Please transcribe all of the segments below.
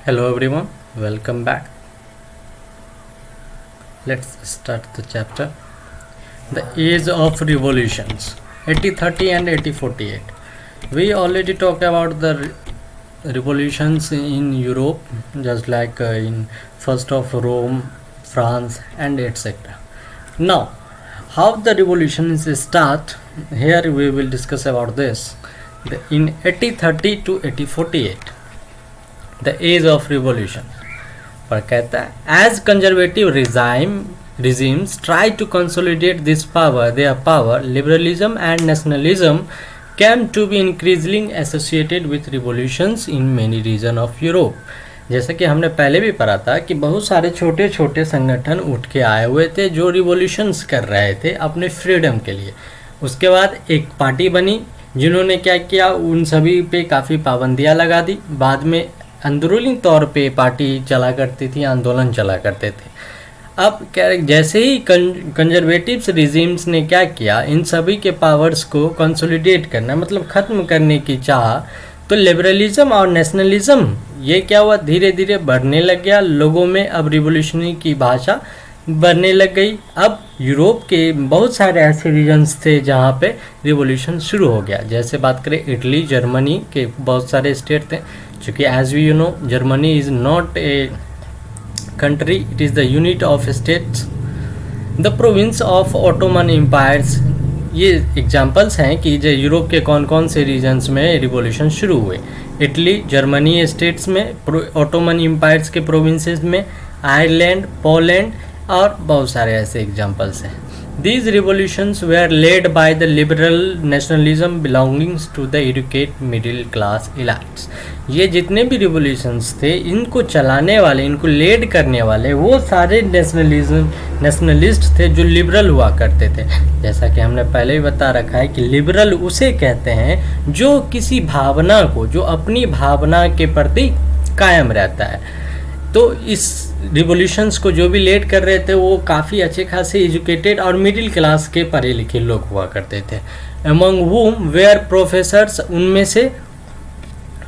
Hello everyone, welcome back. Let's start the chapter. The Age of Revolutions 1830 and 1848. We already talked about the revolutions in Europe, just like in first of Rome, France and etc. Now, how the revolutions start, here we will discuss about this. In 1830 to 1848, the age of revolution पर कहता है as conservative regimes try to consolidate this power, their power, liberalism and nationalism came to be increasingly associated with revolutions in many regions of Europe. जैसा कि हमने पहले भी पढ़ा था कि बहुत सारे छोटे छोटे संगठन उठ के आए हुए थे जो रिवॉल्यूशंस कर रहे थे अपने फ्रीडम के लिए. उसके बाद एक पार्टी बनी जिन्होंने क्या किया, उन सभी पे काफ़ी पाबंदियां लगा दी. बाद में अंदरूनी तौर पे पार्टी चला करती थी, आंदोलन चला करते थे. अब क्या, जैसे ही कंजर्वेटिव्स रिजीम्स ने क्या किया, इन सभी के पावर्स को कंसोलिडेट करना मतलब ख़त्म करने की चाह, तो लिबरलिज्म और नेशनलिज्म ये क्या हुआ, धीरे धीरे बढ़ने लग गया. लोगों में अब रिवोल्यूशनरी की भाषा बढ़ने लग गई. अब यूरोप के बहुत सारे ऐसे रीजन्स थे जहाँ पे रिवोल्यूशन शुरू हो गया. जैसे बात करें इटली, जर्मनी के बहुत सारे स्टेट थे, चूँकि as we you know Germany is not a country, it is the unit of states. The province of Ottoman empires, ये एग्जांपल्स हैं कि जो यूरोप के कौन कौन से रीजन्स में रिवॉल्यूशन शुरू हुए. इटली, जर्मनी स्टेट्स में, ऑटोमन एम्पायर्स के प्रोविंसेस में, आयरलैंड, पोलैंड और बहुत सारे ऐसे एग्जांपल्स हैं. These revolutions were led by the liberal nationalism belonging to the educated middle class elites. ये जितने भी रिवोल्यूशंस थे, इनको चलाने वाले, इनको लीड करने वाले वो सारे नेशनलिस्ट थे जो लिबरल हुआ करते थे. जैसा कि हमने पहले भी बता रखा है कि लिबरल उसे कहते हैं जो किसी भावना को, जो अपनी भावना के प्रति कायम रहता है. तो इस रिवोल्यूशंस को जो भी लीड कर रहे थे वो काफ़ी अच्छे खासे एजुकेटेड और मिडिल क्लास के पढ़े लिखे लोग हुआ करते थे. अमंग वूम वेयर प्रोफेसर्स, उनमें से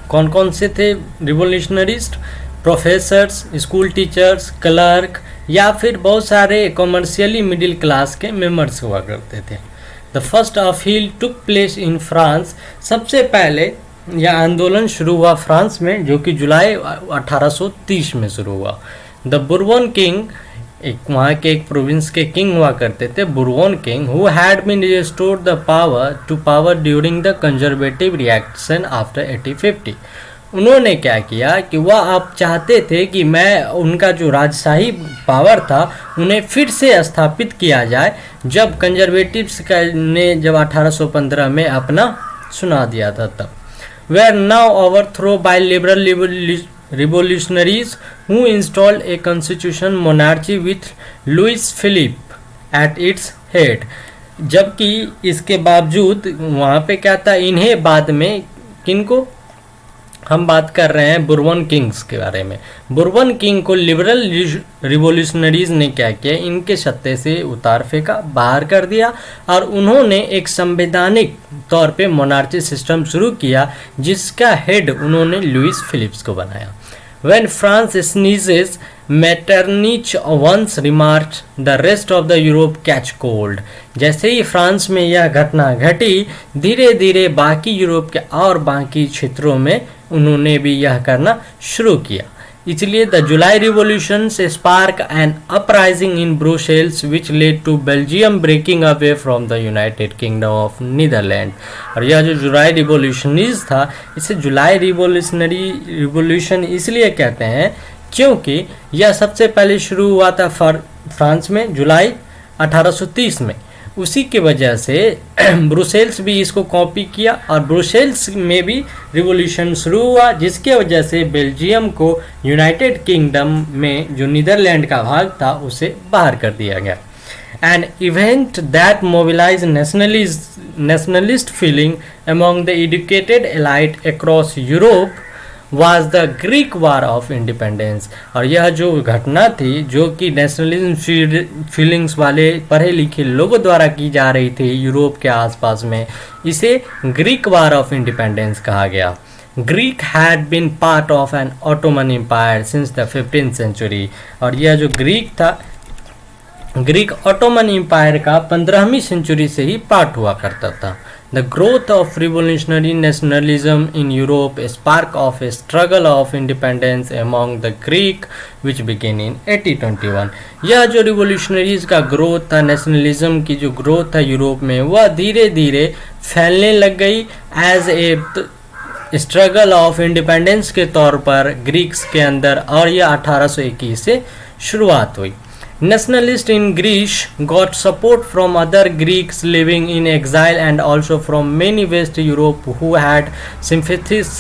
कौन कौन से थे रिवोल्यूशनरिस्ट? प्रोफेसर्स, स्कूल टीचर्स, क्लर्क या फिर बहुत सारे कॉमर्शियली मिडिल क्लास के मेंबर्स हुआ करते थे. The first appeal took place in France, सबसे पहले यह आंदोलन शुरू हुआ फ्रांस में, जो कि जुलाई 1830 में शुरू हुआ. द बुर्बन किंग, एक वहाँ के एक प्रोविंस के किंग हुआ करते थे, Bourbon king, who had been restored the power during the conservative reaction after 1850. उन्होंने क्या किया कि वह आप चाहते थे कि मैं उनका जो राजशाही पावर था उन्हें फिर से स्थापित किया जाए जब कंजर्वेटिव्स ने जब 1815 में अपना सुना दिया था तब. were now overthrown by liberal revolutionaries who installed a constitution monarchy with Louis Philippe at its head. जबकि इसके बावजूद वहाँ पे क्या था, इन्हें बाद में किनको हम बात कर रहे हैं, बुर्बन किंग्स के बारे में. बुर्बन किंग को लिबरल रिवोल्यूशनरीज ने क्या किया, इनके सत्ते से उतार फेंका, बाहर कर दिया और उन्होंने एक संवैधानिक तौर पे मोनार्ची सिस्टम शुरू किया जिसका हेड उन्होंने लुइस फिलिप्स को बनाया. When France sneezes, Metternich once remarked, the rest of the Europe catch cold. जैसे ही फ्रांस में यह घटना घटी, धीरे धीरे बाकी यूरोप के और बाकी क्षेत्रों में उन्होंने भी यह करना शुरू किया. इसलिए the July revolution spark an uprising in Brussels which led to Belgium breaking away from the United Kingdom of Netherland. और यह जो जुलाई रिवॉल्यूशनीज था, इसे जुलाई रिवॉल्यूशन इसलिए कहते हैं क्योंकि यह सबसे पहले शुरू हुआ था फ्रांस में जुलाई 1830 में. उसी की वजह से ब्रुसेल्स भी इसको कॉपी किया और ब्रुसेल्स में भी रिवॉल्यूशन शुरू हुआ, जिसके वजह से बेल्जियम को यूनाइटेड किंगडम में जो नीदरलैंड का भाग था उसे बाहर कर दिया गया. An event that mobilize nationalist feeling among the educated elite across Europe was the Greek War of Independence. और यह जो घटना थी जो कि नेशनलिज्म फीलिंग्स वाले पढ़े लिखे लोगों द्वारा की जा रही थी यूरोप के आसपास में, इसे ग्रीक वार ऑफ इंडिपेंडेंस कहा गया. Greek had been part of an Ottoman empire since the 15th century. और यह जो ग्रीक था, ग्रीक ऑटोमन एम्पायर का 15वीं सेंचुरी से ही पार्ट हुआ करता था। The growth of revolutionary nationalism in Europe, a spark of a struggle of independence among the Greek which began in 1821। यह जो रिवोल्यूशनरीज का ग्रोथ था, नेशनलिज्म की जो ग्रोथ था यूरोप में, वह धीरे धीरे फैलने लग गई as a struggle of independence के तौर पर ग्रीक्स के अंदर, और यह 1821 से शुरुआत हुई। Nationalists in Greece got support from other Greeks living in exile and also from many West Europe who had sympathies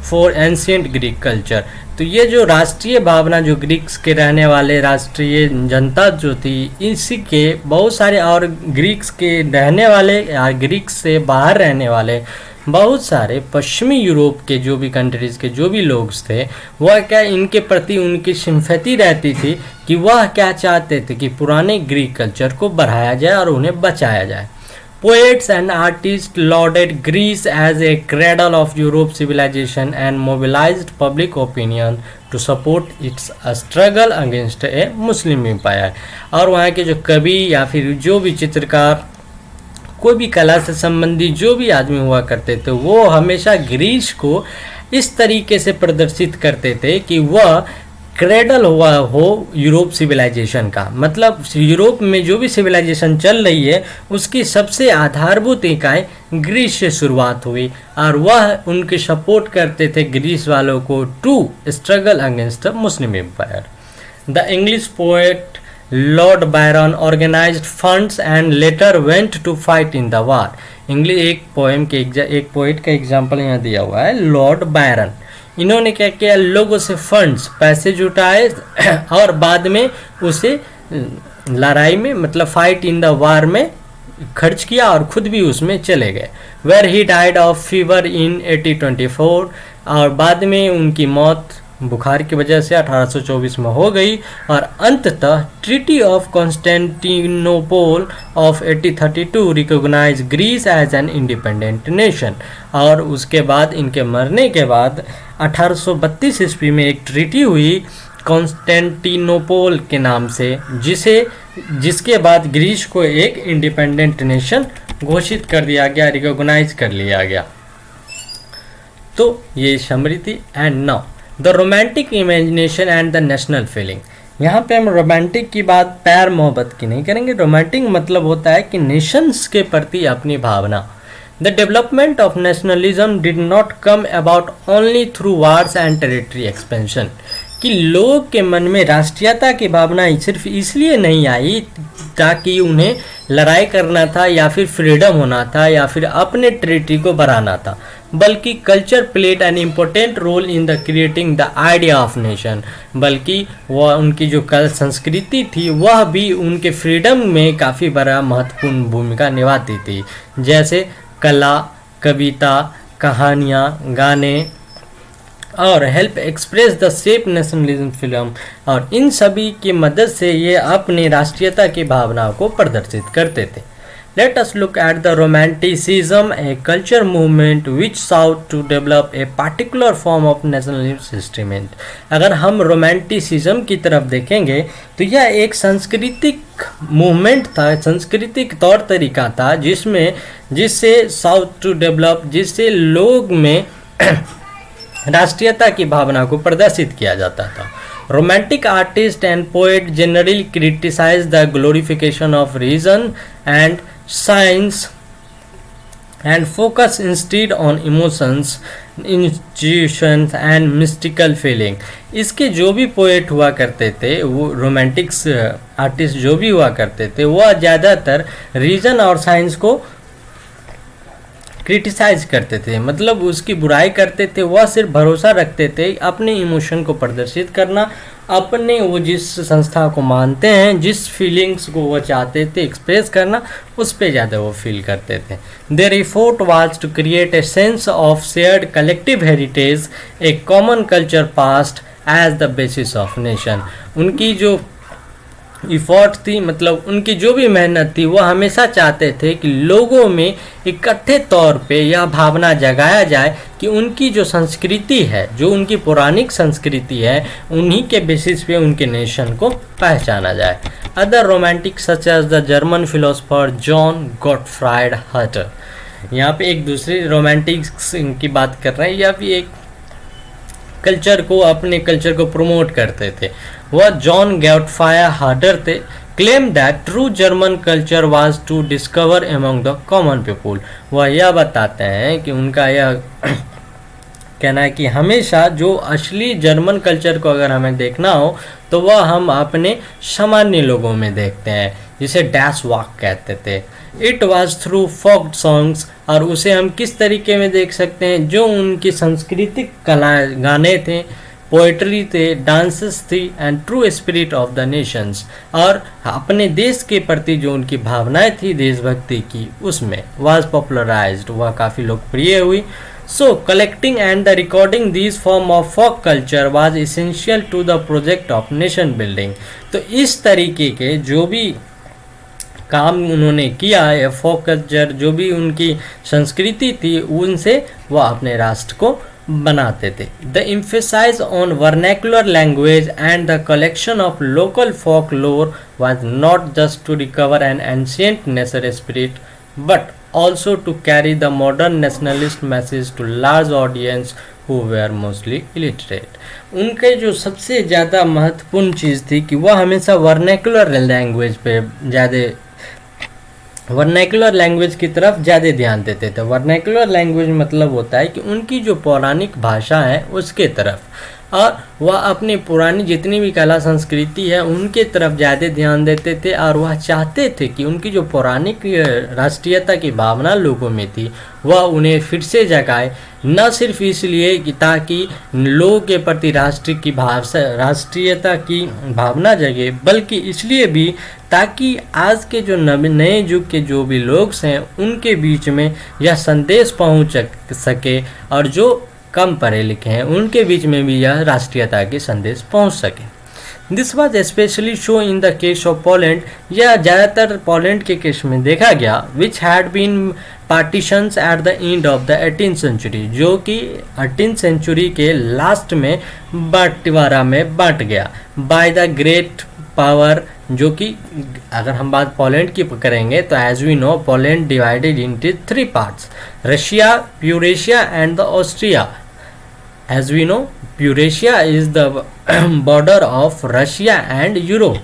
for ancient Greek culture। तो ये जो राष्ट्रीय भावना जो ग्रीक्स के रहने वाले राष्ट्रीय जनता जो थी, इसी के बहुत सारे और ग्रीक्स के रहने वाले या ग्रीक्स से बाहर रहने वाले बहुत सारे पश्चिमी यूरोप के जो भी कंट्रीज़ के जो भी लोग थे, वह क्या इनके प्रति उनकी सिंपैथी रहती थी कि वह क्या चाहते थे कि पुराने ग्रीक कल्चर को बढ़ाया जाए और उन्हें बचाया जाए। Poets and artists lauded Greece as a cradle of Europe's civilization and mobilized public opinion to support its struggle against a Muslim empire। और वहाँ के जो कवि या फिर जो भी चित्रकार, कोई भी कला से संबंधी जो भी आदमी हुआ करते थे, वो हमेशा ग्रीस को इस तरीके से प्रदर्शित करते थे कि वह क्रेडल हुआ हो यूरोप सिविलाइजेशन का। मतलब यूरोप में जो भी सिविलाइजेशन चल रही है उसकी सबसे आधारभूत इकाई ग्रीस से शुरुआत हुई, और वह उनके सपोर्ट करते थे ग्रीस वालों को to struggle against the Muslim empire. The English poet Lord Byron organized funds and later went to fight in the war. English एक पोएट का एग्जाम्पल यहाँ दिया हुआ है, लॉर्ड बायरन। इन्होंने क्या किया, लोगों से फंड्स पैसे जुटाए और बाद में उसे लड़ाई में मतलब फाइट इन द वार में खर्च किया और खुद भी उसमें चले गए। Where he died of fever in 1824। और बाद में उनकी मौत बुखार की वजह से 1824 में हो गई। और अंततः treaty of Constantinople of 1832 recognize Greece as an independent nation. और उसके बाद इनके मरने के बाद 1832 ईस्वी में एक ट्रीटी हुई कॉन्स्टेंटिनोपल के नाम से, जिसके बाद ग्रीस को एक इंडिपेंडेंट नेशन घोषित कर दिया गया, रिकॉग्नाइज कर लिया गया। तो ये समरी थी। And now the romantic imagination and the national feeling. यहाँ पे हम रोमांटिक की बात प्यार मोहब्बत की नहीं करेंगे। रोमांटिक मतलब होता है कि नेशंस के प्रति अपनी भावना। The development of nationalism did not come about only through wars and territory expansion. कि लोग के मन में राष्ट्रीयता की भावना सिर्फ इसलिए नहीं आई ताकि उन्हें लड़ाई करना था या फिर फ्रीडम होना था या फिर अपने टेरिटरी को बढ़ाना था, बल्कि culture played an important role in the creating the idea of nation. बल्कि वह उनकी जो संस्कृति थी वह भी उनके फ्रीडम में काफ़ी बड़ा महत्वपूर्ण भूमिका निभाती थी। जैसे कला, कविता, कहानियाँ, गाने और help express the shape nationalism film. और इन सभी की मदद से ये अपनी राष्ट्रीयता की भावना को प्रदर्शित करते थे। Let us look at the Romanticism, a culture movement which sought to develop a particular form of national sentiment। अगर हम रोमांटिसिज्म की तरफ देखेंगे तो यह एक सांस्कृतिक मूवमेंट था, सांस्कृतिक तौर तरीका था जिससे साउथ टू डेवलप, जिससे लोग में राष्ट्रीयता की भावना को प्रदर्शित किया जाता था। Romantic artist and poet generally criticize the glorification of reason and science and focus instead on emotions, institutions and mystical feeling। इसके जो भी पोएट हुआ करते थे, वो रोमांटिक्स आर्टिस्ट जो भी हुआ करते थे, वह ज़्यादातर रीजन और साइंस को क्रिटिसाइज करते थे, मतलब उसकी बुराई करते थे। वह सिर्फ भरोसा रखते थे अपने इमोशन को प्रदर्शित करना, अपने वो जिस संस्था को मानते हैं, जिस फीलिंग्स को वो चाहते थे एक्सप्रेस करना, उस पे ज़्यादा वो फील करते थे। Their effort was to create a sense of shared collective heritage, a common culture past as the basis of nation. उनकी जो इफोर्ट थी, मतलब उनकी जो भी मेहनत थी, वो हमेशा चाहते थे कि लोगों में इकट्ठे तौर पे यह भावना जगाया जाए कि उनकी जो संस्कृति है, जो उनकी पौराणिक संस्कृति है, उन्हीं के बेसिस पे उनके नेशन को पहचाना जाए। Other romantic such as the German philosopher John Gottfried Herder, यहाँ पे एक दूसरे रोमांटिक्स की बात कर रहे हैं, या भी एक कल्चर को, अपने कल्चर को प्रमोट करते थे। वह जॉन गॉटफ्राइड हर्टर थे। Claim that true German culture was to discover among the common people. वह यह बताते हैं कि उनका यह कहना है कि हमेशा जो असली जर्मन कल्चर को अगर हमें देखना हो तो वह हम अपने सामान्य लोगों में देखते हैं, जिसे डैश वॉक कहते थे। It was through folk songs, और उसे हम किस तरीके में देख सकते हैं, जो उनकी सांस्कृतिक कला गाने थे, पोइट्री थे, डांसेस थी, and true spirit of the Nations, और अपने देश के प्रति जो उनकी भावनाएं थी देशभक्ति की, उसमें वाज पॉपुलराइज्ड, वह काफ़ी लोकप्रिय हुई। So collecting and the recording this form of folk culture was essential to the project of nation building. तो इस तरीके के जो भी काम उन्होंने किया है, फोक कल्चर जो भी उनकी संस्कृति थी, उनसे वह अपने राष्ट्र को बनाते थे। The emphasise on vernacular language and the collection of local folklore was not just to recover an ancient nature spirit but also to carry the modern nationalist message to large audience who were mostly illiterate। उनके जो सबसे ज़्यादा महत्वपूर्ण चीज़ थी कि वह हमेशा vernacular language पे ज़्यादा, वर्नैकुलर लैंग्वेज की तरफ ज़्यादा ध्यान देते थे। वर्नैकुलर लैंग्वेज मतलब होता है कि उनकी जो पौराणिक भाषा है उसके तरफ, और वह अपनी पुरानी जितनी भी कला संस्कृति है उनके तरफ ज़्यादा ध्यान देते थे, और वह चाहते थे कि उनकी जो पौराणिक राष्ट्रीयता की भावना लोगों में थी वह उन्हें फिर से जगाए, न सिर्फ इसलिए कि ताकि लोगों के प्रति राष्ट्रीयता की भावना जगे, बल्कि इसलिए भी ताकि आज के जो नए युग के जो भी लोग हैं उनके बीच में यह संदेश पहुंच सके, और जो कम पढ़े लिखे हैं उनके बीच में भी यह राष्ट्रीयता के संदेश पहुंच सके। This was specially show in the case of Poland, यह ज़्यादातर पोलैंड के केस में देखा गया, which had been partitions at the end of the 18th century, जो कि 18th सेंचुरी के लास्ट में बंटवारा में बांट गया, बाय द ग्रेट पावर, जो कि अगर हम बात पोलैंड की करेंगे तो as we know Poland divided into 3 parts, Russia, Eurasia and the Austria. As we know, Eurasia is the border of Russia and Europe,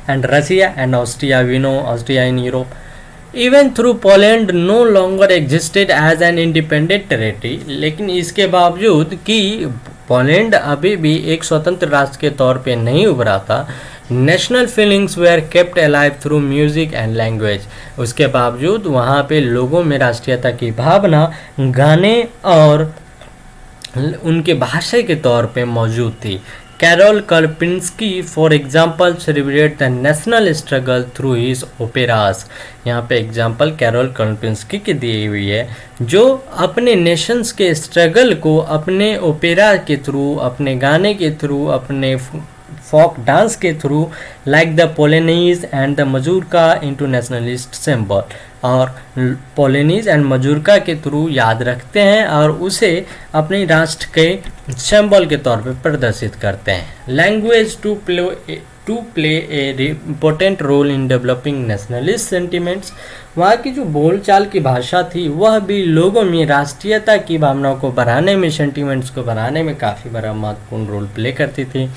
and Russia and Austria, we know Austria in Europe. Even through Poland no longer existed as an independent territory, लेकिन इसके बावजूद कि Poland अभी भी एक स्वतंत्र राष्ट्र के तौर पे नहीं उभरा था, national feelings were kept alive through music and language, उसके बावजूद वहाँ पे लोगों में राष्ट्रीयता की भावना गाने और उनके भाषा के तौर पे मौजूद थी। Karol Kurpinski for example celebrate the national struggle through his operas, यहाँ पे एग्जाम्पल कैरोल कर्पिंस्की की दी हुई है, जो अपने नेशंस के स्ट्रगल को अपने ओपेरा के थ्रू, अपने गाने के थ्रू, अपने फोक डांस के through, like the polonaise and the mazurka into nationalist symbol, और पोलेनीज एंड मजूरका के थ्रू याद रखते हैं और उसे अपने राष्ट्र के सिंबल के तौर पे प्रदर्शित करते हैं। Language to play a important role in developing nationalist sentiments, वहाँ की जो बोलचाल की भाषा थी वह भी लोगों में राष्ट्रीयता की भावनाओं को बढ़ाने में, सेंटिमेंट्स को बढ़ाने में काफ़ी बड़ा महत्वपूर्ण रोल प्ले करती थी।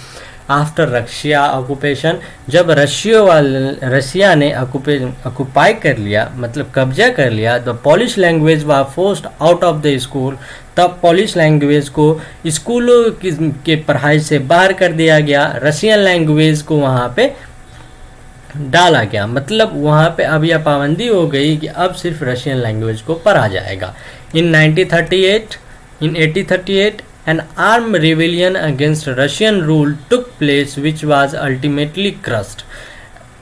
आफ्टर रशिया ऑक्यूपेशन, जब रशिया ने ऑक्यूपाई कर लिया, मतलब कब्जा कर लिया, द पोलिश लैंग्वेज वा forced out of the school, तब पोलिश लैंग्वेज को स्कूलों के पढ़ाई से बाहर कर दिया गया, रशियन लैंग्वेज को वहाँ पे डाला गया, मतलब वहाँ पे अब यह पाबंदी हो गई कि अब सिर्फ रशियन लैंग्वेज को पढ़ा जाएगा। इन 1838 an armed rebellion against Russian rule took place which was ultimately crushed।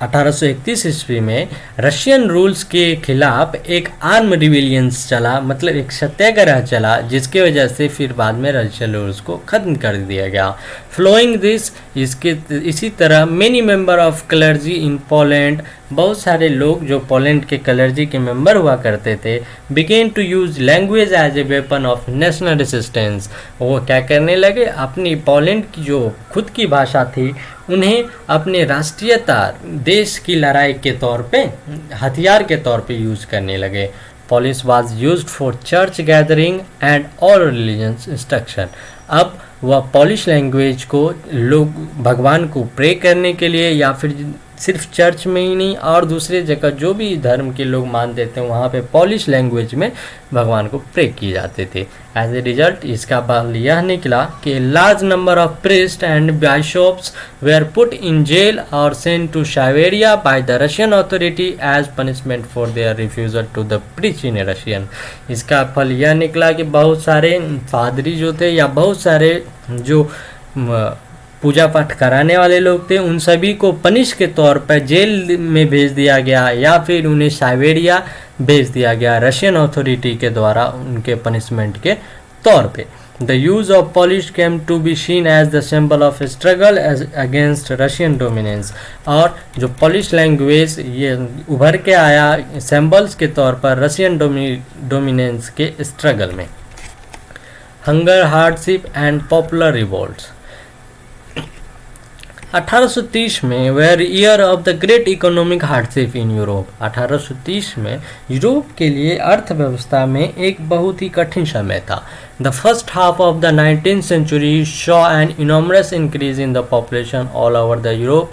1831 ईस्वी में रशियन रूल्स के खिलाफ एक आर्म रिविलियंस चला, मतलब एक सत्याग्रह चला, जिसकी वजह से फिर बाद में रशियन रूल्स को ख़त्म कर दिया गया। फ्लोइंग दिस, इसी तरह many member of clergy in Poland, बहुत सारे लोग जो पोलैंड के क्लर्जी के मेंबर हुआ करते थे, began to use language as a weapon of national resistance. वो क्या करने लगे, अपनी पोलैंड की जो खुद की भाषा थी उन्हें अपने राष्ट्रीयता, देश की लड़ाई के तौर पे, हथियार के तौर पे यूज करने लगे। Polish was used for church gathering and all religions instruction। अब वह पॉलिश लैंग्वेज को लोग भगवान को प्रे करने के लिए, या फिर सिर्फ चर्च में ही नहीं और दूसरे जगह जो भी धर्म के लोग मानते थे वहाँ पे पॉलिश लैंग्वेज में भगवान को प्रे किए जाते थे। एज ए रिजल्ट इसका बल यह निकला कि large number of priest and bishops were put in jail और sent to Siberia by the Russian authority as punishment for their refusal to the preach in Russian. इसका फल यह निकला कि बहुत सारे पादरी जो थे या बहुत सारे जो पूजा पाठ कराने वाले लोग थे उन सभी को पनिश के तौर पर जेल में भेज दिया गया, या फिर उन्हें साइबेरिया भेज दिया गया रशियन अथॉरिटी के द्वारा उनके पनिशमेंट के तौर पे। The use of Polish came to be seen as the symbol of struggle against Russian dominance. और जो पॉलिश लैंग्वेज ये उभर के आया सिंबल्स के तौर पर रशियन डोमिनेंस के स्ट्रगल में। Hunger, hardship and popular revolts. 1830 में were year of the great economic hardship in Europe. 1830 में यूरोप के लिए अर्थव्यवस्था में एक बहुत ही कठिन समय था। The first half of the 19th century saw an enormous increase in the population all over the Europe.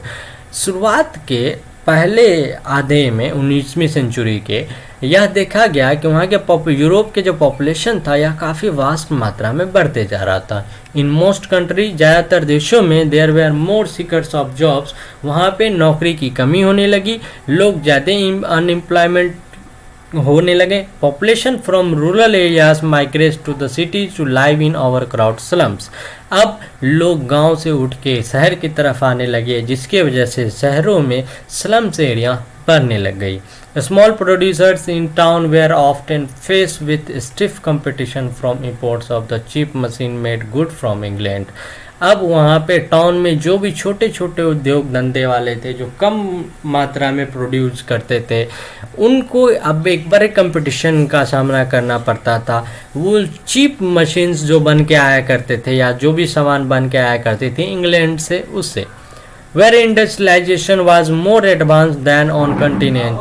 शुरुआत के पहले आधे में 19वीं सेंचुरी के यह देखा गया कि वहाँ के यूरोप के जो पॉपुलेशन था यह काफ़ी वास्ट मात्रा में बढ़ते जा रहा था। इन मोस्ट कंट्री, ज़्यादातर देशों में there were more seekers of jobs, वहाँ पे नौकरी की कमी होने लगी, लोग ज़्यादा अनएम्प्लॉयमेंट होने लगे। Population from rural areas migrate to the city to live in over crowd slums. अब लोग गांव से उठ के शहर की तरफ आने लगे, जिसकी वजह से शहरों में स्लम्स एरिया बढ़ने लग गई। Small producers in town were often face with stiff competition from imports of the cheap machine made good from England. अब वहाँ पे टाउन में जो भी छोटे छोटे उद्योग धंधे वाले थे जो कम मात्रा में प्रोड्यूस करते थे, उनको अब एक बड़े कंपटीशन का सामना करना पड़ता था। वो चीप मशीन्स जो बन के आया करते थे या जो भी सामान बन के आया करते थे इंग्लैंड से, उससे where industrialisation was more advance than on continent.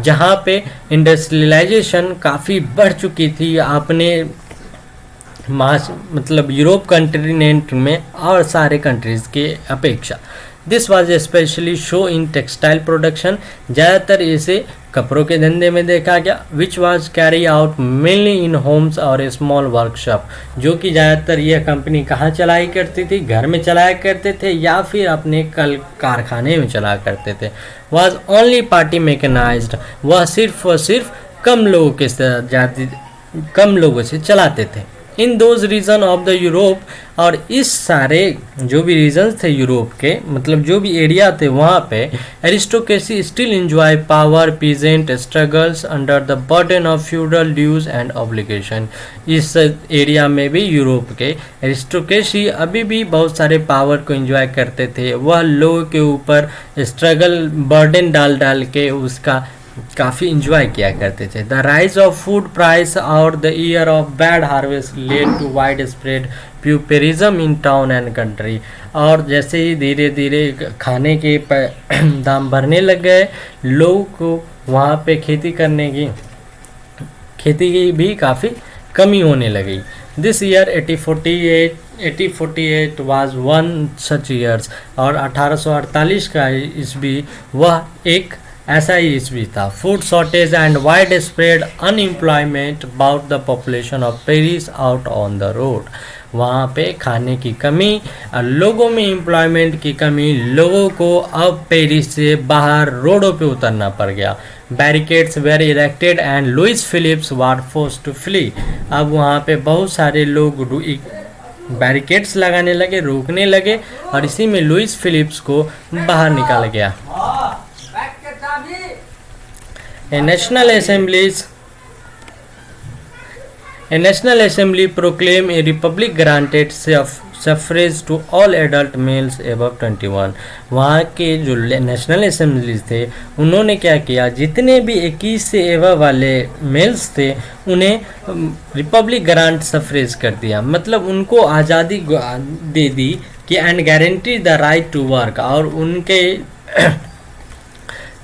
जहाँ पे इंडस्ट्रियलाइजेशन काफ़ी बढ़ चुकी थी अपने मतलब यूरोप कंटिनेंट में और सारे कंट्रीज़ के अपेक्षा। This was specially show in textile production, ज़्यादातर इसे कपड़ों के धंधे में देखा गया। Which was carry out mainly in Holmes और स्मॉल वर्कशॉप, जो कि ज़्यादातर यह कंपनी कहाँ चलाई करती थी, घर में चलाया करते थे या फिर अपने कारखाने में चला करते थे। वाज ओनली पार्टी मैकेनाइज्ड, वह सिर्फ और सिर्फ कम लोगों से चलाते थे। In those region of the Europe, और इस सारे जो भी रीजन्स थे यूरोप के, मतलब जो भी एरिया थे वहाँ पे aristocracy still enjoy power, peasant struggles under the burden of feudal dues and obligation. इस एरिया में भी यूरोप के एरिस्टोक्रेसी अभी भी बहुत सारे पावर को एंजॉय करते थे। वह लोगों के ऊपर स्ट्रगल बर्डन डाल डाल के उसका काफ़ी इंजॉय किया करते थे। The rise of food price और the year of bad harvest led to widespread pauperism in town and country. और जैसे ही धीरे धीरे खाने के दाम बढ़ने लग गए, लोगों को वहाँ पे खेती की भी काफ़ी कमी होने लगी। This year 1848 was one such years, और 1848 का ईस्वी वह एक ऐसा ही ईस्वी था। Food shortage and wide spread unemployment about the population of Paris out on the road. वहाँ पे खाने की कमी और लोगों में एम्प्लॉयमेंट की कमी, लोगों को अब पेरिस से बाहर रोडों पे उतरना पड़ गया। Barricades were erected and Louis Philips were forced to flee. अब वहाँ पे बहुत सारे लोग बैरिकेड्स लगाने लगे, रोकने लगे, और इसी में लुइस फिलिप्स को बाहर निकाला गया। A national assemblies A national assembly proclaimed a republic granted suffrage to all adult males above 21. वहाँ के जो नेशनल असेंबलीज थे उन्होंने क्या किया, जितने भी 21 से एवं वाले मेल्स थे उन्हें रिपब्लिक ग्रांट सफरेज कर दिया, मतलब उनको आज़ादी दे दी कि and guarantee the right to work, और उनके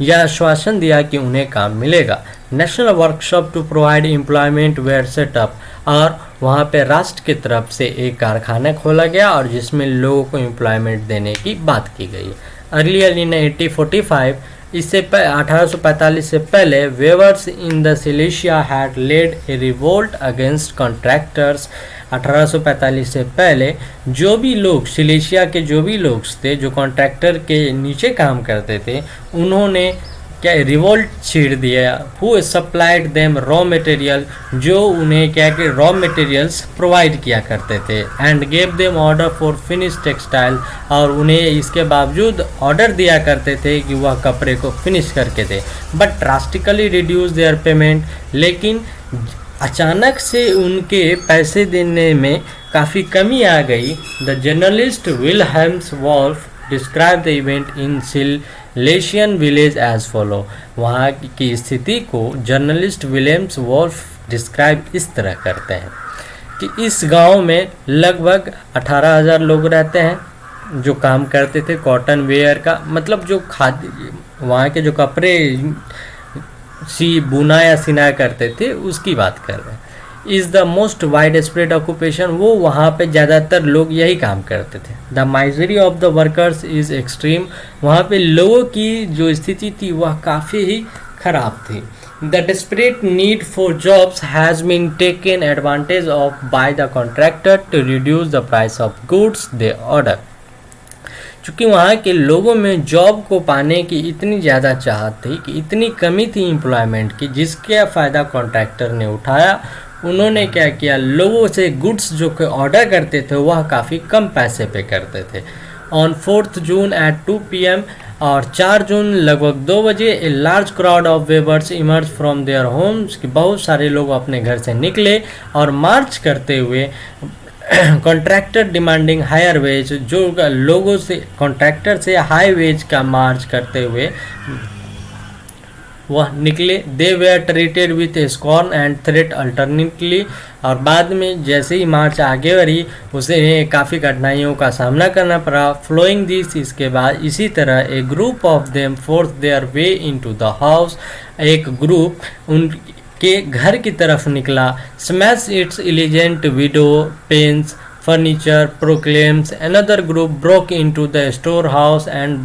यह आश्वासन दिया कि उन्हें काम मिलेगा। National workshop to provide employment were set up, और वहाँ पे राष्ट्र की तरफ से एक कारखाना खोला गया और जिसमें लोगों को एम्प्लॉयमेंट देने की बात की गई। अर्लियर इन 1845, इससे 1845 से पहले weavers in the Silesia had led a revolt against contractors. 1845 से पहले जो भी लोग सिलेशिया के जो भी लोग थे जो कॉन्ट्रैक्टर के नीचे काम करते थे, उन्होंने क्या रिवोल्ट छेड़ दिया। Who supplied them raw material, जो उन्हें क्या कि रॉ मटेरियल्स प्रोवाइड किया करते थे, and gave them order for finish textile, और उन्हें इसके बावजूद ऑर्डर दिया करते थे कि वह कपड़े को फिनिश करके दे, but drastically reduce their payment, लेकिन अचानक से उनके पैसे देने में काफ़ी कमी आ गई। The journalist Wilhelms Wolff describe the event in Silesian village as follow. वहाँ की स्थिति को जर्नलिस्ट विलियम्स वॉल्फ डिस्क्राइब इस तरह करते हैं कि इस गांव में लगभग 18,000 लोग रहते हैं जो काम करते थे कॉटन वेयर का, मतलब जो खाद्य वहाँ के जो कपड़े बुना या सिना करते थे उसकी बात कर रहे हैं। Is the most wide spread occupation, वो वहाँ पे ज़्यादातर लोग यही काम करते थे। The misery of the workers is extreme, वहाँ पे लोगों की जो स्थिति थी वह काफ़ी ही ख़राब थी। The desperate need for jobs has been taken advantage of by the contractor to reduce the price of goods they order. चूँकि वहाँ के लोगों में जॉब को पाने की इतनी ज़्यादा चाहत थी कि इतनी कमी थी एम्प्लॉयमेंट की, जिसका फ़ायदा कॉन्ट्रैक्टर ने उठाया। उन्होंने क्या किया, लोगों से गुड्स जो कि ऑर्डर करते थे वह काफ़ी कम पैसे पे करते थे। ऑन 4 जून एट 2 PM, और 4 जून लगभग 2 बजे a large crowd of weavers emerge from their homes, कि बहुत सारे लोग अपने घर से निकले और मार्च करते हुए कॉन्ट्रैक्टर डिमांडिंग हायर वेज, जो लोगों से कॉन्ट्रैक्टर से हाई वेज का मार्च करते हुए वह निकले। They were treated with scorn and threat alternately, और बाद में जैसे ही मार्च आगे बढ़ी उसे काफ़ी कठिनाइयों का सामना करना पड़ा। फ्लोइंग दिस, इसके बाद इसी तरह a group of them force their way into the house, एक ग्रुप उनके घर की तरफ निकला। Smash its elegant window panes furniture proclaims, another group broke into the storehouse and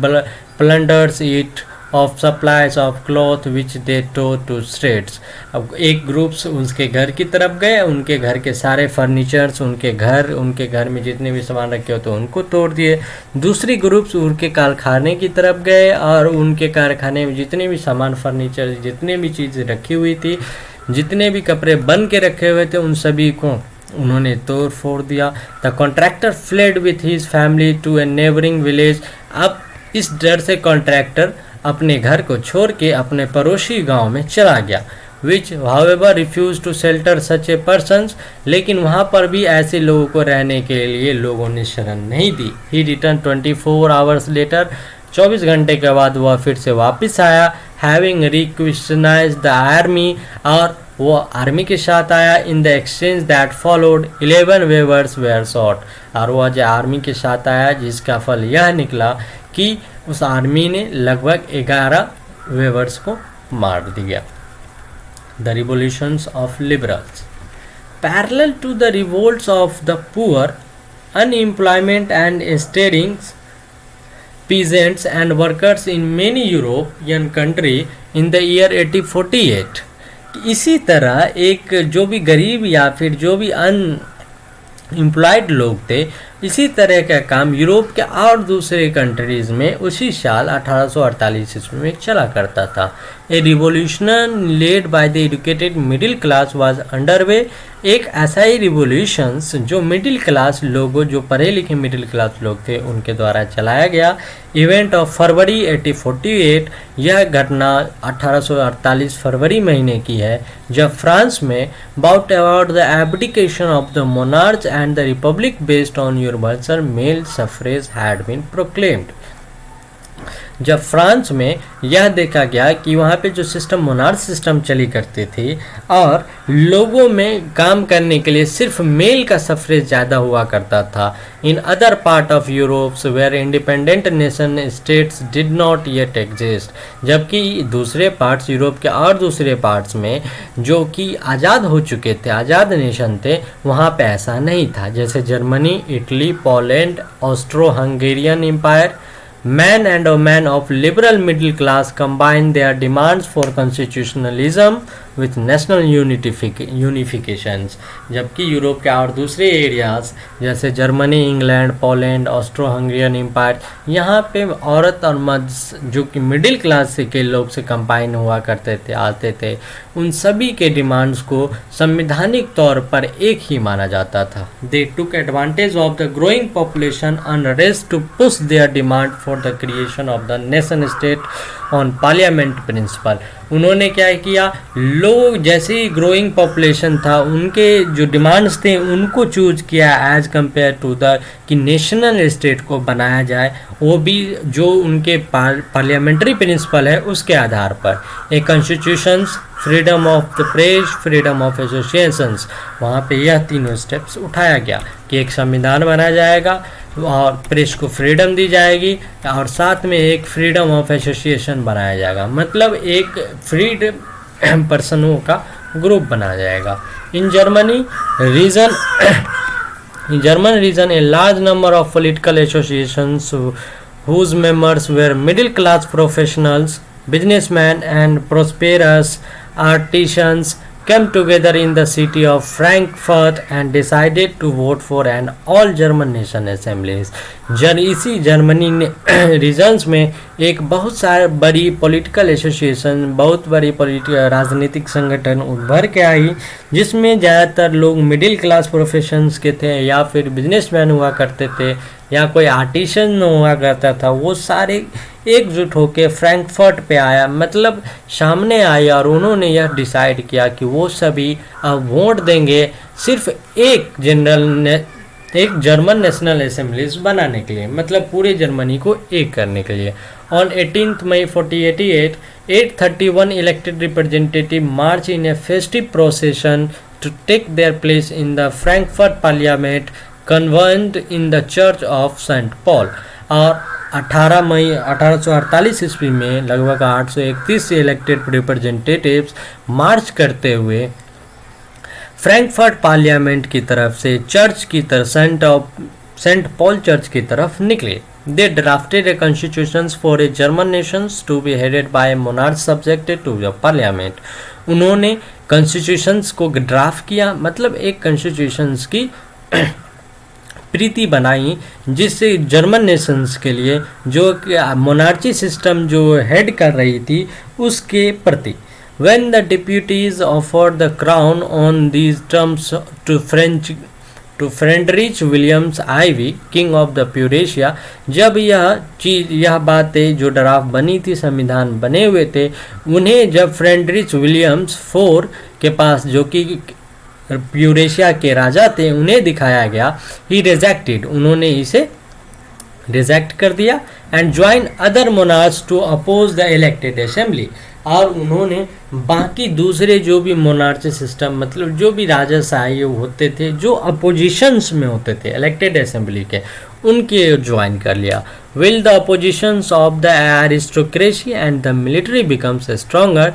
plunders it of supplies of cloth which they tow to streets. अब एक groups उसके घर की तरफ गए, उनके घर के सारे फर्नीचर्स, उनके घर में जितने भी सामान रखे हो तो उनको तोड़ दिए। दूसरी ग्रुप्स उनके कारखाने की तरफ गए और उनके कारखाने में जितने भी सामान फर्नीचर, जितने भी चीज़ें रखी हुई थी, जितने भी कपड़े बन के रखे हुए थे, उन सभी को उन्होंने तोड़ फोड़ दिया। The contractor fled with his family to a neighbouring village. अब इस डर से कॉन्ट्रैक्टर अपने घर को छोड़ के अपने पड़ोसी गांव में चला गया। Which however refuse to shelter such a persons, लेकिन वहाँ पर भी ऐसे लोगों को रहने के लिए लोगों ने शरण नहीं दी। ही रिटर्न 24 आवर्स लेटर, 24 घंटे के बाद वह फिर से वापस आया। हैविंग रिक्वेशनाइज द आर्मी, और वो आर्मी के साथ आया। In the exchange that followed 11 weavers were shot, और वह जो आर्मी के साथ आया जिसका फल यह निकला कि उस आर्मी ने लगभग 11 वेवर्स को मार दिया। The revolutions of liberals parallel to the revolts of the poor, unemployment and starvings peasants and workers in many European country in the year 1848। इसी तरह एक जो भी गरीब या फिर जो भी अनएम्प्लॉयड लोग थे इसी तरह का काम यूरोप के और दूसरे कंट्रीज में उसी साल 1848 ईस्वी में चला करता था। A revolution led by the educated middle class was underway. एक ऐसा ही रिवोल्यूशंस जो मिडिल क्लास लोगों, जो पढ़े लिखे मिडिल क्लास लोग थे, उनके द्वारा चलाया गया। इवेंट ऑफ फरवरी 1848, यह घटना 1848 फरवरी महीने की है, जब फ्रांस में about the abdication of the monarch and the republic based on universal male suffrage had been proclaimed। जब फ्रांस में यह देखा गया कि वहाँ पे जो सिस्टम मोनार्च सिस्टम चली करती थी और लोगों में काम करने के लिए सिर्फ मेल का सफरेज ज़्यादा हुआ करता था। In other part of Europes were independent nation states did not yet exist, जबकि दूसरे पार्ट्स, यूरोप के और दूसरे पार्ट्स में जो कि आज़ाद हो चुके थे, आज़ाद नेशन थे, वहाँ पे ऐसा नहीं था। जैसे Germany, Italy, Poland, Austro Hungarian empire. Men and women of liberal middle class combined their demands for constitutionalism with national unifications। जबकि यूरोप के और दूसरे एरियाज जैसे Germany, England, Poland, Austro Hungarian empire, यहाँ पे औरत और मर्द जो कि मिडिल क्लास के लोग से कंबाइन हुआ करते थे, आते थे, उन सभी के डिमांड्स को संवैधानिक तौर पर एक ही माना जाता था। They took advantage of the growing population unrest to push their demand for the creation of the nation state on parliament principle. उन्होंने क्या किया, लोग जैसे ही ग्रोइंग पॉपुलेशन था, उनके जो डिमांड्स थे उनको चूज किया एज कंपेयर टू द कि नेशनल स्टेट को बनाया जाए, वो भी जो उनके पार्लियामेंट्री प्रिंसिपल है उसके आधार पर। A constitutions, freedom of the press, freedom of associations, वहाँ पे यह तीनों स्टेप्स उठाया गया कि एक संविधान बनाया जाएगा और प्रेस को फ्रीडम दी जाएगी और साथ में एक फ्रीडम ऑफ एसोसिएशन बनाया जाएगा, मतलब एक फ्रीड पर्सनों का ग्रुप बनाया जाएगा। In Germany region In German region, a large number of political associations whose members were middle-class professionals, businessmen and prosperous artisans came together in the city of Frankfurt and decided to vote for an all-German nation assemblies। इसी Germany regions में एक बहुत सारी बड़ी political association, बहुत बड़ी राजनीतिक संगठन उभर के आई, जिसमें ज़्यादातर लोग मिडिल क्लास प्रोफेशंस के थे या फिर बिजनेसमैन हुआ करते थे या कोई आर्टिशन हुआ करता था। वो सारे एकजुट होकर फ्रैंकफर्ट पे आया, मतलब सामने आए और उन्होंने यह डिसाइड किया कि वो सभी अब वोट देंगे सिर्फ एक जर्मन नेशनल असेंबलीज बनाने के लिए, मतलब पूरे जर्मनी को एक करने के लिए। On 18 May 1488, 831 elected representative march in a festive procession to take their place in the Frankfurt parliament convent in the church of saint Paul. और 18 मई 1848 ईस्वी में लगभग 831 इलेक्टेड रिप्रेजेंटेटिव्स मार्च करते हुए फ्रैंकफर्ट पार्लियामेंट की तरफ से चर्च की तरफ सेंट पॉल चर्च की तरफ निकले। They drafted a constitutions for a German nations to be headed by monarch subjected to the parliament. उन्होंने कॉन्स्टिट्यूशंस को ड्राफ्ट किया, मतलब एक कॉन्स्टिट्यूशंस की प्रीति बनाई जिससे जर्मन नेशंस के लिए जो मोनार्ची सिस्टम जो हेड कर रही थी उसके प्रति। When the deputies offered the crown on these terms to Friedrich Williams IV, king of the Prussia, जब यह बातें जो ड्राफ्ट बनी थी, संविधान बने हुए थे, उन्हें जब फ्रेडरिच विलियम्स 4 के पास जो कि प्यूरेशिया के राजा थे उन्हें दिखाया गया, ही रिजेक्टेड, उन्होंने इसे रिजेक्ट कर दिया and join other monarch to oppose the elected assembly. और उन्होंने बाकी दूसरे जो भी मोनार्ची सिस्टम, मतलब जो भी राजाशाही होते थे जो अपोजिशंस में होते थे इलेक्टेड असेंबली के, उनके ज्वाइन कर लिया। Will the oppositions of the aristocracy and the military becomes stronger,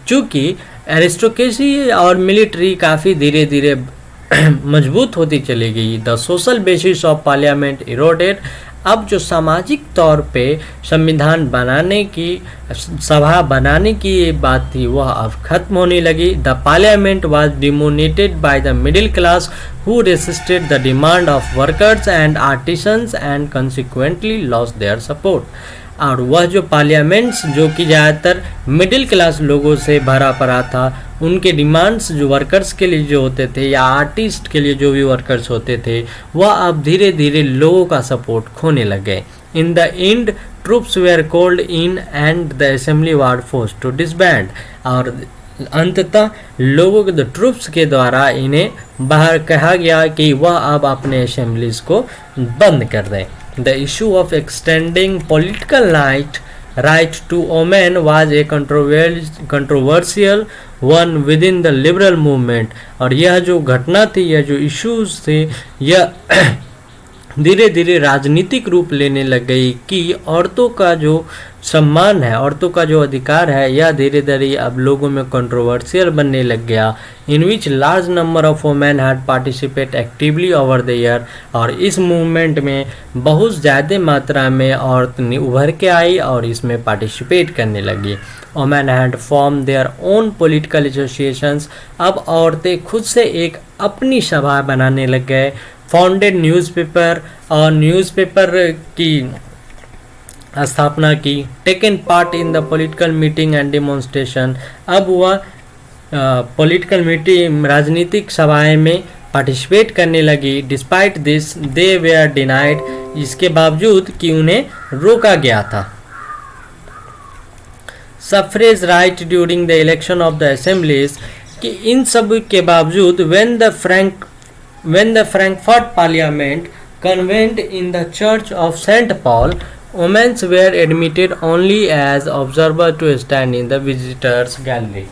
चूँकि एरिस्टोक्रेसी और मिलिट्री काफ़ी धीरे धीरे मजबूत होती चली गई। The social basis of parliament eroded अब जो सामाजिक तौर पे संविधान बनाने की सभा बनाने की ये बात थी वह अब खत्म होने लगी। The parliament was dominated by the middle class who resisted the demand of workers and artisans and consequently lost their support। और वह जो पार्लियामेंट्स जो कि ज़्यादातर मिडिल क्लास लोगों से भरा पड़ा था, उनके डिमांड्स जो वर्कर्स के लिए जो होते थे या आर्टिस्ट के लिए जो भी वर्कर्स होते थे वह अब धीरे धीरे लोगों का सपोर्ट खोने लग गए। In the end troops were called in and the assembly was forced to disband. और अंततः लोगों के ट्रूप्स के द्वारा इन्हें बाहर कहा गया कि वह अब अपने असेंबलीज को बंद कर दें। The issue of extending political right to women was a controversial one within the liberal movement. और यह जो घटना थी, यह जो इश्यूज थे, यह धीरे धीरे राजनीतिक रूप लेने लग गई कि औरतों का जो सम्मान है, औरतों का जो अधिकार है, यह धीरे धीरे अब लोगों में कंट्रोवर्शियल बनने लग गया। In which large number of women had participate actively over the year. और इस मूवमेंट में बहुत ज़्यादा मात्रा में औरतें उभर के आई और इसमें पार्टिसिपेट करने लगी। Women had form their own political associations. अब औरतें खुद से एक अपनी सभा बनाने लग गए। फाउंडेड न्यूज़पेपर और न्यूज़पेपर की स्थापना की। Taken part in the political meeting and demonstration. अब वह पॉलिटिकल मीटिंग राजनीतिक सभाएं में पार्टिसिपेट करने लगी। Despite this they were denied. इसके बावजूद कि उन्हें रोका गया था। Suffrage right during the election of the assemblies. कि इन सब के बावजूद when the Frankfurt Parliament convened in the Church of St. Paul, women were admitted only as observers to stand in the visitors gallery।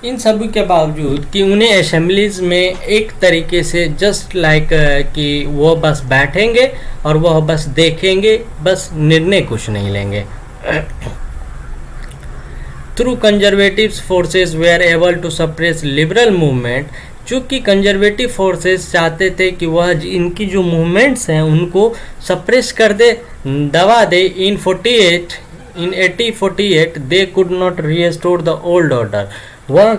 इन सब के बावजूद कि उन्हें असेंबलीज में एक तरीके से जस्ट लाइक कि वो बस बैठेंगे और वह बस देखेंगे, बस निर्णय कुछ नहीं लेंगे। Through conservative forces were able to suppress liberal movement. चूँकि कंजर्वेटिव फोर्सेस चाहते थे कि वह इनकी जो मूवमेंट्स हैं उनको सप्रेस कर दे, दबा दे। इन 1848 they could not restore the old order. वह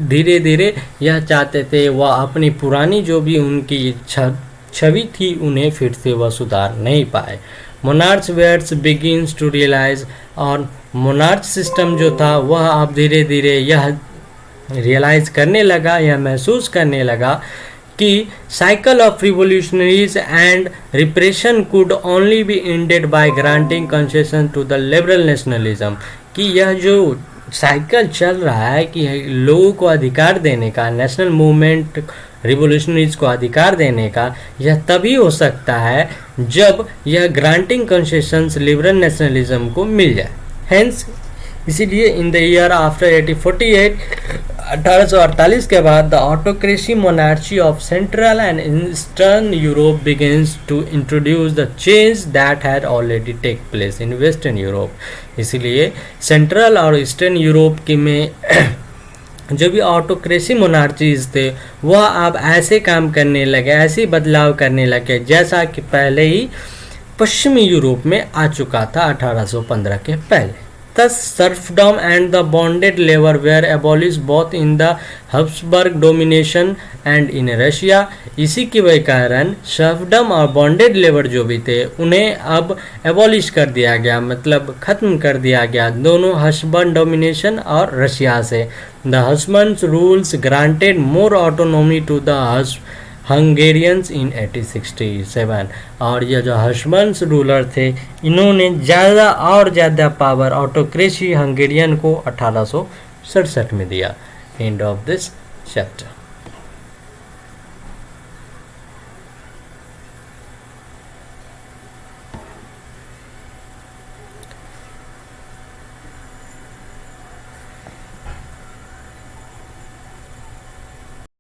धीरे धीरे यह चाहते थे वह अपनी पुरानी जो भी उनकी छवि थी उन्हें फिर से वह सुधार नहीं पाए। Monarch were begins to realise. और मोनार्च सिस्टम जो था वह अब धीरे धीरे यह रियलाइज करने लगा, यह महसूस करने लगा कि cycle of revolutionaries and repression could only be ended by granting concession to the liberal nationalism. कि यह जो साइकिल चल रहा है कि लोगों को अधिकार देने का, नेशनल मूवमेंट रिवोल्यूशनरीज को अधिकार देने का, यह तभी हो सकता है जब यह ग्रांटिंग कंसेशंस लिबरल नेशनलिज्म को मिल जाए। हेंस इसीलिए इन द ईयर आफ्टर 1848 के बाद the autocracy monarchy of central and eastern Europe begins to introduce the change that had already take place in western Europe. इसीलिए सेंट्रल और eastern Europe के में जो भी ऑटोक्रेसी मोनार्चीज थे वह अब ऐसे काम करने लगे, ऐसे बदलाव करने लगे जैसा कि पहले ही पश्चिमी यूरोप में आ चुका था 1815 के पहले। Thus, serfdom and the bonded labor were abolished both in the Habsburg domination and in Russia। इसी के वही कारण सर्फडम और बॉन्डेड लेबर जो भी थे उन्हें अब एबॉलिश कर दिया गया, मतलब ख़त्म कर दिया गया दोनों हब्सबर्ग डोमिनेशन और रशिया से। द Habsburg rules granted more autonomy to the Hungarians in 1867। और यह जो हब्सबर्ग रूलर थे इन्होंने ज़्यादा और ज़्यादा पावर ऑटोक्रेसी हंगेरियन को 1867 में दिया। End of this chapter.